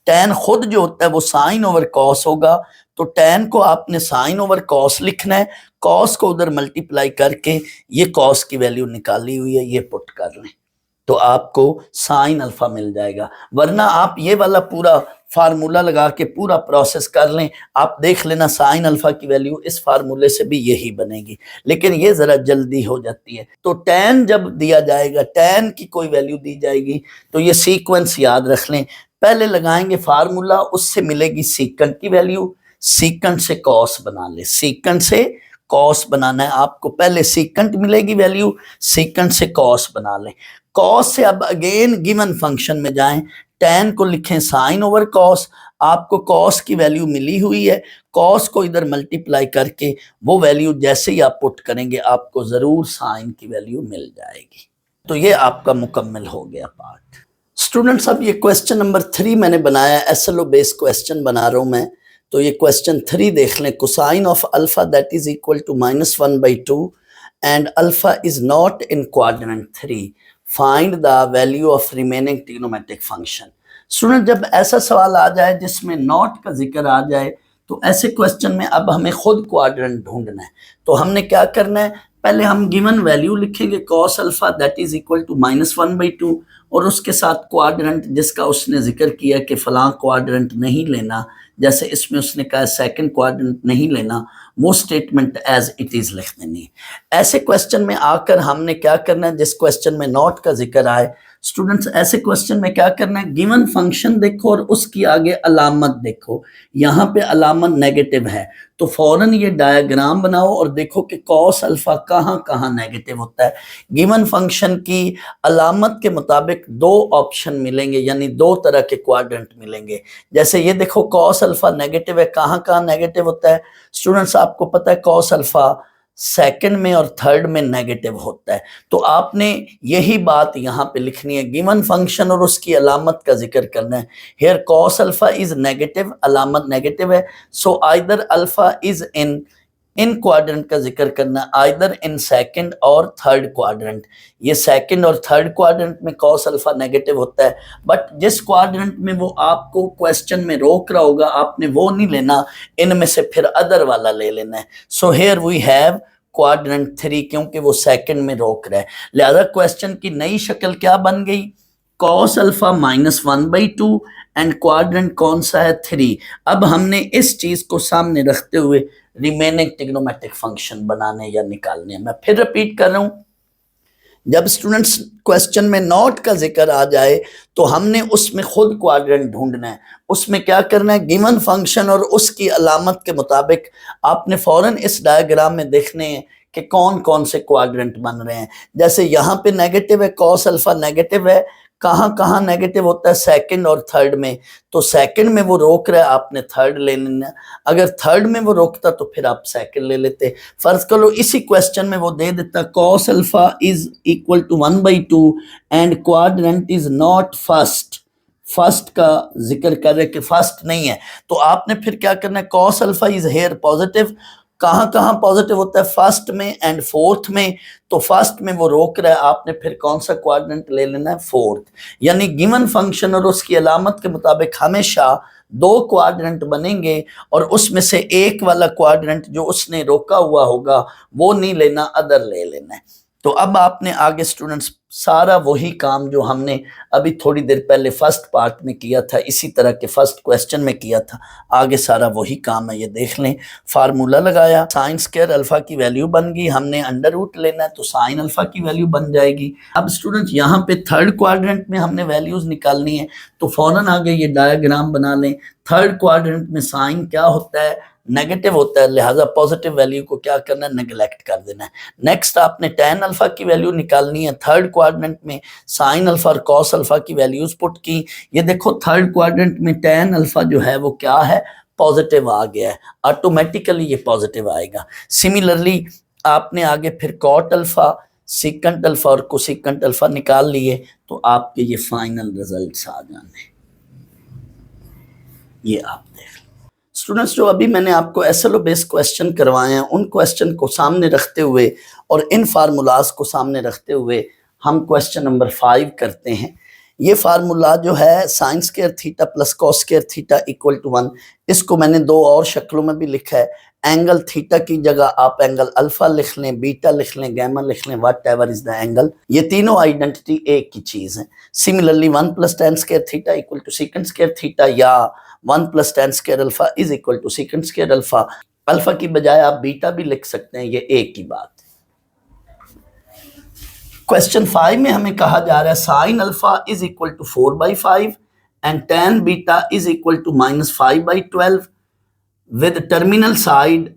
tan खुद जो होता है वो साइन ओवर कॉस होगा, तो tan को आपने साइन ओवर कॉस लिखना है, कॉस को उधर मल्टीप्लाई करके ये कॉस की वैल्यू निकाली हुई है ये पुट कर लें। तो आपको साइन अल्फा मिल जाएगा। वरना आप ये वाला पूरा फार्मूला लगा के पूरा प्रोसेस कर लें, आप देख लेना साइन अल्फा की वैल्यू इस फार्मूले से भी यही बनेगी, लेकिन ये जरा जल्दी हो जाती है। तो tan जब दिया जाएगा, tan की कोई वैल्यू दी जाएगी, तो ये सीक्वेंस याद रख लें। पहले लगाएंगे फार्मूला, उससे मिलेगी सीकेंट की वैल्यू, सीकेंट से कॉस बना ले, सीकेंट से कॉस बनाना है आपको, पहले सीकेंट मिलेगी वैल्यू, सीकेंट से कॉस बना लें। कॉस से अब अगेन गिवन फंक्शन में जाएं, tan को लिखें साइन ओवर कॉस, आपको कॉस की वैल्यू मिली हुई है, कॉस को इधर मल्टीप्लाई करके वो वैल्यू जैसे ही आप पुट करेंगे आपको जरूर साइन की वैल्यू मिल जाएगी। तो ये आपका मुकम्मल हो गया पार्ट। स्टूडेंट्स अब ये क्वेश्चन नंबर 3 मैंने बनाया, SLO बेस्ड क्वेश्चन बना रहा हूं मैं। तो ये क्वेश्चन 3 देख लें। Cosine of alpha that is equal to -1/2 and alpha is not in quadrant 3, find the value of remaining trigonometric function. Student जब ऐसा सवाल आ जाए जिसमें नॉट का जिक्र आ जाए, तो ऐसे क्वेश्चन में अब हमें खुद क्वाड्रेंट ढूंढना है। तो हमने क्या करना है, पहले हम गिवन वैल्यू लिखेंगे cos alpha that is equal to -1/2 और उसके साथ क्वाड्रेंट जिसका उसने जिक्र किया कि फलां क्वाड्रेंट नहीं लेना, जैसे इसमें उसने कहा सेकंड क्वाड्रेंट नहीं लेना, वो स्टेटमेंट एज इट इज लिख देनी है। ऐसे क्वेश्चन में आकर हमने क्या करना है, जिस क्वेश्चन में नॉट का जिक्र आए, स्टूडेंट्स ऐसे क्वेश्चन में क्या करना है, गिवन फंक्शन देखो और उसकी आगे अलामत देखो। यहाँ पे अलामत नेगेटिव है तो फौरन ये डायग्राम बनाओ और देखो कि कॉस अल्फा कहाँ कहाँ नेगेटिव होता है। गिवन फंक्शन की अलामत के मुताबिक 2 ऑप्शन मिलेंगे, यानी 2 तरह के क्वाड्रेंट मिलेंगे। जैसे ये देखो कॉस अल्फा नेगेटिव है, कहाँ कहाँ नेगेटिव होता है स्टूडेंट्स, आपको पता है कॉस अल्फा सेकंड में और थर्ड में नेगेटिव होता है। तो आपने यही बात यहाँ पे लिखनी है, गिवन फंक्शन और उसकी अलामत का जिक्र करना है। Here cos alpha is negative, अलामत नेगेटिव है, so either alpha is in quadrant का जिक्र करना, आइदर इन सेकंड और थर्ड क्वाड्रेंट। ये सेकंड और थर्ड क्वाड्रेंट में कॉस अल्फा नेगेटिव होता है, बट जिस क्वाड्रेंट में वो आपको क्वेश्चन में रोक रहा होगा आपने वो नहीं लेना, इनमें से फिर अदर वाला ले लेना है। So here we have quadrant 3, क्योंकि वो सेकंड में रोक रहा है। लिहाजा क्वेश्चन की नई शक्ल क्या बन गई, कॉस अल्फा -1/2 एंड क्वाड्रेंट कौन सा है 3। अब हमने इस चीज को सामने रखते हुए रिमेनिंग ट्रिग्नोमेट्रिक फंक्शन बनाने या निकालने हैं। मैं फिर रिपीट कर रहा हूं, जब स्टूडेंट्स क्वेश्चन में नॉट का जिक्र आ जाए तो हमने उसमें खुद क्वाड्रेंट ढूंढना है। उसमें क्या करना है, गिवन फंक्शन और उसकी अलामत के मुताबिक आपने फौरन इस डायग्राम में देखने हैं कि कौन कौन से क्वाड्रेंट बन रहे हैं। जैसे यहाँ पे नेगेटिव है, कॉस अल्फा नेगेटिव है, कहाँ कहाँ नेगेटिव होता है, सेकंड और थर्ड में। तो सेकंड में वो रोक रहा है, आपने थर्ड ले लेना। अगर थर्ड में वो रोकता तो फिर आप सेकंड ले लेते। फर्ज करो इसी क्वेश्चन में वो दे देता cos alpha is equal to 1/2 and quadrant is not first, first का जिक्र कर रहे कि फर्स्ट नहीं है, तो आपने फिर क्या करना है, cos alpha is here positive, कहाँ कहाँ पॉजिटिव होता है, फर्स्ट में एंड फोर्थ में। तो फर्स्ट में वो रोक रहा है, आपने फिर कौन सा क्वाड्रेंट ले लेना है, फोर्थ। यानी गिवन फंक्शन और उसकी अलामत के मुताबिक हमेशा 2 क्वाड्रेंट बनेंगे और उसमें से एक वाला क्वाड्रेंट जो उसने रोका हुआ होगा वो नहीं लेना, अदर ले लेना है। तो अब आपने आगे स्टूडेंट्स सारा वही काम जो हमने अभी थोड़ी देर पहले फर्स्ट पार्ट में किया था, इसी तरह के फर्स्ट क्वेश्चन में किया था, आगे सारा वही काम है। ये देख लें, फार्मूला लगाया, साइन स्क्वायर अल्फा की वैल्यू बन गई, हमने अंडर रूट लेना है तो साइन अल्फा की वैल्यू बन जाएगी। अब स्टूडेंट्स यहाँ पे थर्ड क्वाड्रेंट में हमने वैल्यूज निकालनी है, तो फौरन आगे ये डायग्राम बना लें। थर्ड क्वाड्रेंट में साइन क्या होता है, नेगेटिव होता है, लिहाजा पॉजिटिव वैल्यू को क्या करना है, नेग्लेक्ट कर देना है। नेक्स्ट आपने tan अल्फा की वैल्यू निकालनी है। थर्ड क्वाड्रेंट में साइन अल्फा और कॉस अल्फा की वैल्यूज पुट की। ये देखो थर्ड क्वाड्रेंट में tan अल्फा जो है वो क्या है, पॉजिटिव आ गया है, ऑटोमेटिकली ये पॉजिटिव आएगा। सिमिलरली आपने आगे फिर कॉट अल्फा, सीकेंट अल्फा और कोसेकेंट अल्फा निकाल लिए, तो आपके ये फाइनल रिजल्ट्स आ जाने। ये आप देख स्टूडेंट्स, जो अभी मैंने आपको SLO बेस्ड क्वेश्चन करवाए हैं, उन क्वेश्चन को सामने रखते हुए और इन फार्मूलाज को सामने रखते हुए हम क्वेश्चन नंबर 5 करते हैं। ये फार्मूला जो है sine square theta plus cos square theta equal to 1, इसको मैंने दो और शक्लों में भी लिखा है। एंगल थीटा की जगह आप एंगल अल्फा लिख लें, बीटा लिख लें, गैमा लिख लें, whatever is the angle. ये तीनों आइडेंटिटी एक की चीज है। Similarly 1 plus tan square theta equal to second square theta या 1 plus tan square alpha is equal to second square alpha. Alpha की बजाय आप बीटा भी लिख सकते हैं, ये एक ही बात है। क्वेश्चन 5 में हमें कहा जा रहा है sine alpha is equal to 4/5 and tan beta is equal to -5/12 with terminal side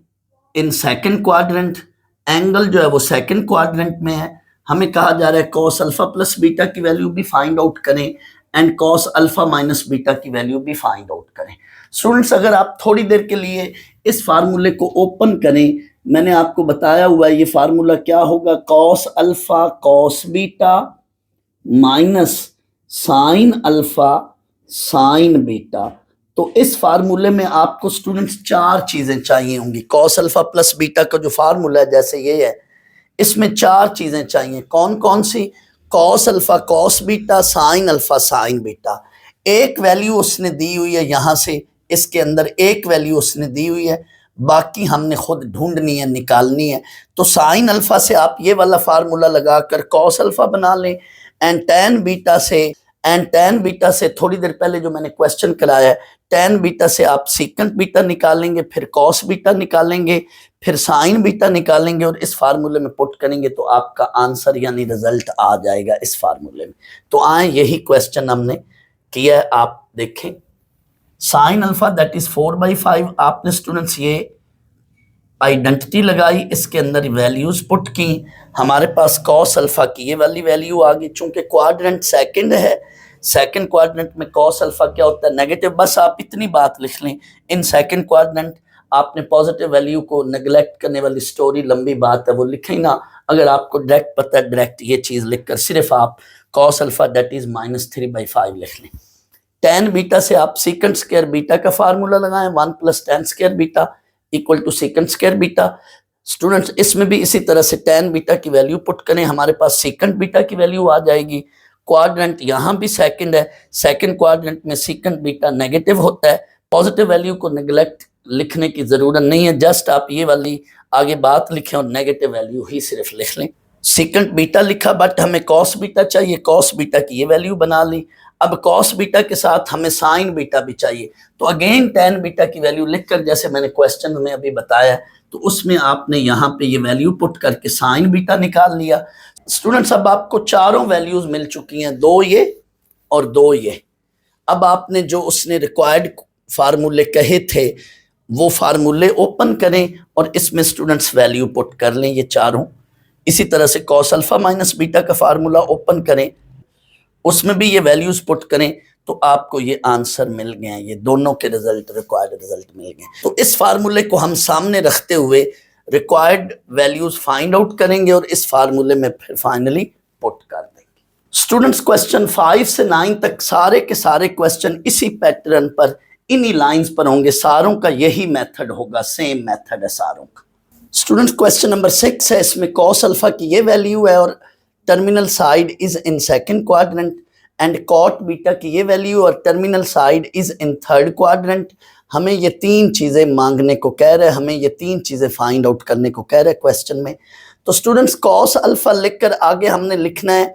in second quadrant. Angle जो है वो सेकंड क्वाड्रेंट में है। हमें कहा जा रहा है cos अल्फा प्लस बीटा की वैल्यू भी फाइंड आउट करें and cos alpha minus beta की वैल्यू भी फाइंड आउट करें। स्टूडेंट्स, अगर आप थोड़ी देर के लिए इस फार्मूले को ओपन करें, मैंने आपको बताया हुआ है ये फार्मूला क्या होगा, cos alpha cos beta minus sine alpha sign beta. तो इस फार्मूले में आपको स्टूडेंट्स चार चीजें चाहिए होंगी। cos अल्फा प्लस बीटा का जो फार्मूला है जैसे ये है, इसमें चार चीजें चाहिए। कौन कौन सी? cos alpha cos beta sine alpha sign beta. एक वैल्यू उसने दी हुई है, यहां से इसके अंदर एक वैल्यू उसने दी हुई है, बाकी हमने खुद ढूंढनी है, निकालनी है। तो साइन अल्फा से आप ये वाला फार्मूला लगाकर cos अल्फा बना लें एंड tan बीटा से थोड़ी देर पहले जो मैंने क्वेश्चन कराया है, tan बीटा से आप सीकेंट बीटा निकालेंगे, फिर cos बीटा निकालेंगे, फिर साइन बीटा निकालेंगे और इस फार्मूले में पुट करेंगे तो आपका आंसर यानी रिजल्ट आ जाएगा इस फार्मूले में। तो आए यही क्वेश्चन हमने किया है, आप देखें। साइन अल्फा दैट इज 4/5, आपने स्टूडेंट्स ये आइडेंटिटी लगाई, इसके अंदर वैल्यूज पुट की, हमारे पास cos अल्फा की ये वाली वैल्यू आ गई। चूंकि क्वाड्रेंट सेकंड है, सेकंड क्वाड्रेंट में cos अल्फा क्या होता है, नेगेटिव। बस आप इतनी बात लिख लें, इन सेकंड क्वाड्रेंट आपने पॉजिटिव वैल्यू को नेग्लेक्ट करने वाली स्टोरी लंबी बात है, वो लिखें ना। अगर आपको डायरेक्ट पता है, डायरेक्ट ये चीज लिखकर सिर्फ आप cos अल्फा दैट इज -3/5 लिख लें। tan बीटा से आप सेकंड स्क्वायर बीटा का फार्मूला लगाएं, 1 plus tan square beta equal to second square beta. Students, इसमें भी इसी तरह से tan बीटा की वैल्यू पुट करें, हमारे पास सेकंड बीटा की वैल्यू आ जाएगी। क्वाड्रेंट यहाँ भी सेकंड है, सेकंड क्वाड्रेंट में सेकंड बीटा नेगेटिव होता है, पॉजिटिव वैल्यू को नेग्लेक्ट लिखने की जरूरत नहीं है, जस्ट आप ये वाली आगे बात लिखें और नेगेटिव वैल्यू ही सिर्फ लिख लें। सेकंड बीटा लिखा, बट हमें cos बीटा चाहिए, cos बीटा की ये वैल्यू बना ली। अब cos बीटा के साथ हमें साइन बीटा भी चाहिए, तो अगेन tan बीटा की वैल्यू लिखकर, जैसे मैंने क्वेश्चन में अभी बताया, तो उसमें आपने यहाँ पे ये वैल्यू पुट करके साइन बीटा निकाल लिया। स्टूडेंट्स, अब आपको चारों वैल्यूज मिल चुकी हैं, दो ये और दो ये। अब आपने जो उसने रिक्वायर्ड फार्मूले कहे थे वो फार्मूले ओपन करें और इसमें स्टूडेंट्स वैल्यू पुट कर लें ये चारों। इसी तरह से cos अल्फा माइनस बीटा का फार्मूला ओपन करें, उसमें भी ये वैल्यूज पुट करें, तो आपको ये आंसर मिल गए हैं, ये दोनों के रिजल्ट रिक्वायर्ड रिजल्ट मिल गए। तो इस फार्मूले को हम सामने रखते हुए रिक्वायर्ड वैल्यूज फाइंड आउट करेंगे और इस फार्मूले में फिर फाइनली पुट कर देंगे। स्टूडेंट्स, क्वेश्चन 5 से 9 तक सारे के सारे क्वेश्चन इसी पैटर्न पर, इन्हीं लाइंस पर होंगे। सारों का यही मेथड होगा, सेम मेथड है सारों का। स्टूडेंट्स, क्वेश्चन नंबर 6 है, इसमें cos अल्फा की ये वैल्यू है और terminal side is in second quadrant and cot beta की ये वैल्यू और terminal side is in third quadrant. हमें ये तीन चीजें मांगने को कह रहे हैं, हमें ये तीन चीजें फाइंड आउट करने को कह रहे हैं क्वेश्चन में। तो स्टूडेंट्स, cos अल्फा लिखकर आगे हमने लिखना है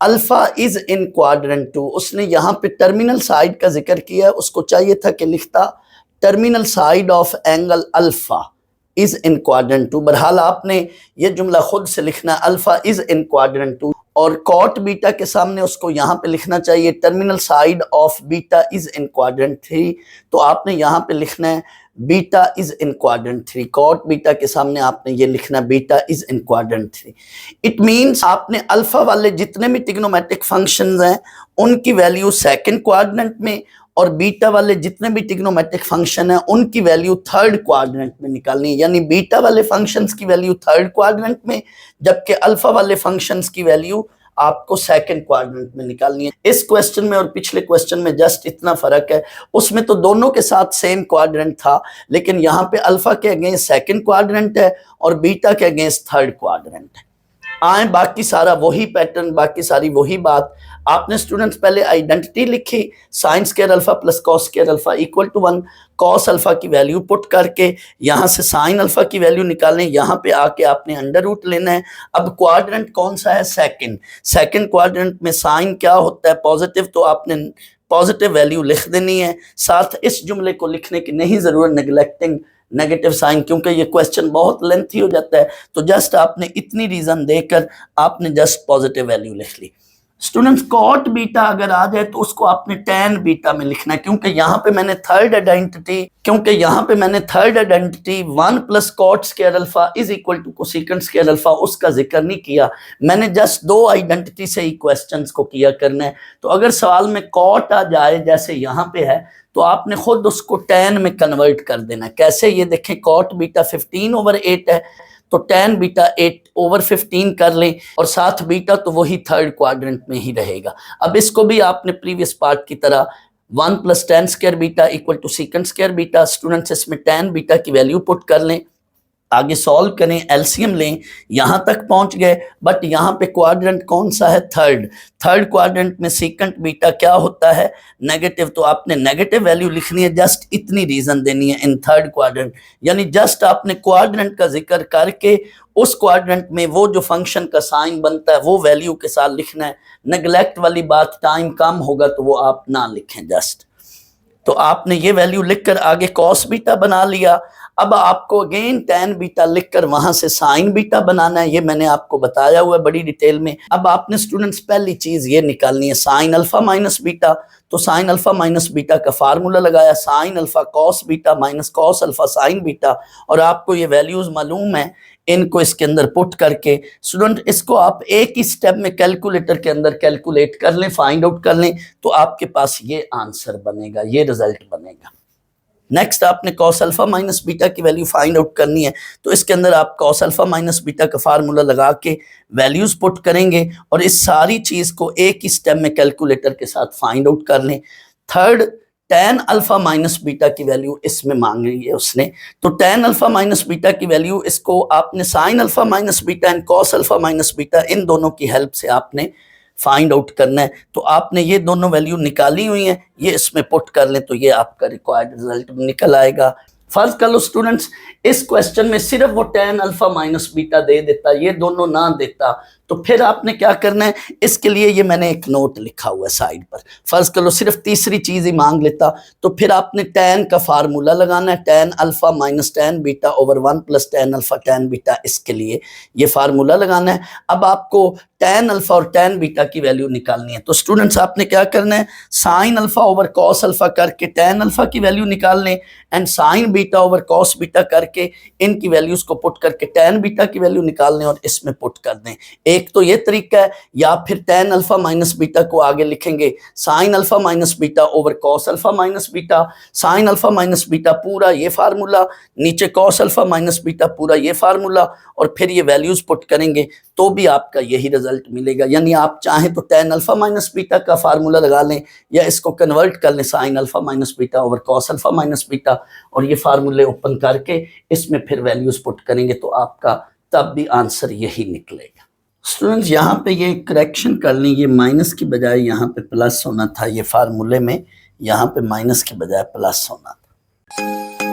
अल्फा इज इन क्वाड्रेंट 2। उसने यहाँ पे टर्मिनल साइड का जिक्र किया है, उसको चाहिए था कि लिखता terminal side of angle alpha is in quadrant 2। बहरहाल आपने ये जुमला खुद से लिखना है, अल्फा इज इन क्वाड्रेंट 2, और cot बीटा के सामने उसको यहाँ पे लिखना चाहिए terminal side of beta is in quadrant 3। तो आपने यहाँ पे लिखना है beta is in quadrant 3। cot beta के सामने आपने ये लिखना beta is in quadrant 3। It means आपने अल्फा वाले जितने भी ट्रिग्नोमेट्रिक फंक्शंस हैं उनकी वैल्यू सेकंड क्वाड्रेंट में, और बीटा वाले जितने भी ट्रिग्नोमेट्रिक फंक्शन हैं उनकी वैल्यू थर्ड क्वाड्रेंट में निकालनी है। यानी बीटा वाले फंक्शंस की वैल्यू थर्ड क्वाड्रेंट में, जबकि अल्फा वाले फंक्शंस की वैल्यू आपको सेकंड क्वाड्रेंट में निकालनी है। इस क्वेश्चन में और पिछले क्वेश्चन में जस्ट इतना फर्क है, उसमें तो दोनों के साथ सेम क्वाड्रेंट था, लेकिन यहाँ पे अल्फा के अगेंस्ट सेकंड क्वाड्रेंट है और बीटा के अगेंस्ट थर्ड क्वाड्रेंट है। आए बाकी सारा वही पैटर्न, बाकी सारी वही बात। आपने स्टूडेंट्स पहले आइडेंटिटी लिखी, sine square alpha plus cos square alpha equal to 1, cos alpha की वैल्यू पुट करके यहाँ से साइन अल्फा की वैल्यू निकालें, यहाँ पे आके आपने अंडर रूट लेना है। अब क्वाड्रेंट कौन सा है? सेकंड। सेकंड क्वाड्रेंट में साइन क्या होता है? पॉजिटिव, तो आपने पॉजिटिव वैल्यू लिख देनी है। साथ इस जुमले को लिखने की नहीं जरूरत, नेग्लेक्टिंग नेगेटिव साइन, क्योंकि ये क्वेश्चन बहुत लेंथी हो जाता है, तो जस्ट आपने इतनी रीजन देकर आपने जस्ट पॉजिटिव वैल्यू लिख ली। स्टूडेंट्स कॉट बीटा अगर आ जाए तो उसको आपने टैन बीटा में लिखना है, क्योंकि यहाँ पे मैंने third identity 1 plus cot square alpha is equal to cosecant square alpha उसका जिक्र नहीं किया। मैंने जस्ट दो आइडेंटिटी से ही क्वेश्चंस को किया करना है। तो अगर सवाल में कॉट आ जाए जैसे यहाँ पे है, तो आपने खुद उसको टैन में कन्वर्ट कर देना है। कैसे? ये देखें, कॉट बीटा 15/8 है, तो टैन बीटा 8/15 कर लें, और साथ बीटा तो वही थर्ड क्वाड्रेंट में ही रहेगा। अब इसको भी आपने प्रीवियस पार्ट की तरह 1 plus tan square beta equal to second square beta, students इसमें टैन बीटा की वैल्यू पुट कर लें, आगे सॉल्व करें, एलसीएम लें, यहां तक पहुंच गए। बट यहां पे क्वाड्रेंट कौन सा है? थर्ड क्वाड्रेंट में सेकंड बीटा क्या होता है? नेगेटिव, तो आपने नेगेटिव वैल्यू लिखनी है। जस्ट इतनी रीजन देनी है इन थर्ड क्वाड्रेंट, यानी जस्ट आपने क्वाड्रेंट का जिक्र करके उस क्वाड्रेंट में वो जो फंक्शन का साइन बनता है वो वैल्यू के साथ लिखना है। नेग्लेक्ट वाली बात, टाइम कम होगा तो वो आप ना लिखें जस्ट। तो आपने ये वैल्यू लिखकर आगे कॉस बीटा बना लिया। अब आपको अगेन टैन बीटा लिखकर वहां से साइन बीटा बनाना है, ये मैंने आपको बताया हुआ है बड़ी डिटेल में। अब आपने स्टूडेंट्स पहली चीज ये निकालनी है साइन अल्फा माइनस बीटा, तो साइन अल्फा माइनस बीटा का फार्मूला लगाया, sine alpha cos beta minus cos alpha sign beta, और आपको ये वैल्यूज मालूम है, इनको इसके अंदर पुट करके स्टूडेंट इसको आप एक ही स्टेप में कैलकुलेटर के अंदर कैलकुलेट कर लें, फाइंड आउट कर लें, तो आपके पास ये आंसर बनेगा, ये रिजल्ट बनेगा। नेक्स्ट आपने कॉस अल्फा माइनस बीटा की वैल्यू फाइंड आउट करनी है, तो इसके अंदर आप कॉस अल्फा माइनस बीटा का फार्मूला लगा के वैल्यूज पुट करेंगे, और इस सारी चीज को एक ही स्टेप में कैलकुलेटर के साथ फाइंड आउट कर लें। Third, tan alpha minus beta की वैल्यू इसमें मांग रही है उसने, तो टैन अल्फा माइनस बीटा की वैल्यू इसको आपने sine alpha minus beta and cos alpha minus beta इन दोनों की हेल्प से आपने फाइंड आउट करना है। तो आपने ये दोनों वैल्यू निकाली हुई हैं, ये इसमें पुट कर लें, तो ये आपका रिक्वायर्ड रिजल्ट निकल आएगा। फर्ज कर लो स्टूडेंट्स इस क्वेश्चन में सिर्फ वो टैन अल्फा माइनस बीटा दे देता, ये दोनों ना देता, तो फिर आपने क्या करना है? इसके लिए ये मैंने एक नोट लिखा हुआ है साइड पर। फर्ज कर लो सिर्फ तीसरी चीज ही मांग लेता, तो फिर आपने टैन का फार्मूला लगाना है, tan alpha minus tan beta over 1 plus tan alpha tan beta, इसके लिए ये फार्मूला लगाना है। अब आपको टैन अल्फा और टैन बीटा की वैल्यू निकालनी है, तो स्टूडेंट्स आपने क्या करना है? Sine alpha over cos alpha करके टैन अल्फा की वैल्यू निकाल लें, and sign beta over cos beta करके इनकी वैल्यूज को पुट करके टैन बीटा की वैल्यू निकाल लें और इसमें पुट कर दें। एक तो ये तरीका है, या फिर टैन अल्फा माइनस बीटा को आगे लिखेंगे sign alpha minus beta over cos alpha minus beta, sign alpha minus beta पूरा ये फार्मूला, नीचे कॉस अल्फा माइनस बीटा पूरा ये फार्मूला, और फिर ये वैल्यूज पुट करेंगे तो भी आपका यही रिजल्ट मिलेगा। यानी आप चाहें तो टैन अल्फा माइनस बीटा का फार्मूला लगा लें, या इसको कन्वर्ट कर लें sign alpha minus beta over cos alpha minus beta, और ये फार्मूले ओपन करके इसमें फिर वैल्यूज पुट करेंगे, तो आपका तब भी आंसर यही निकलेगा। स्टूडेंट्स यहाँ पे ये करेक्शन कर लें, ये माइनस की बजाय यहाँ पे प्लस होना था, ये फार्मूले में यहाँ पे माइनस की बजाय प्लस होना था।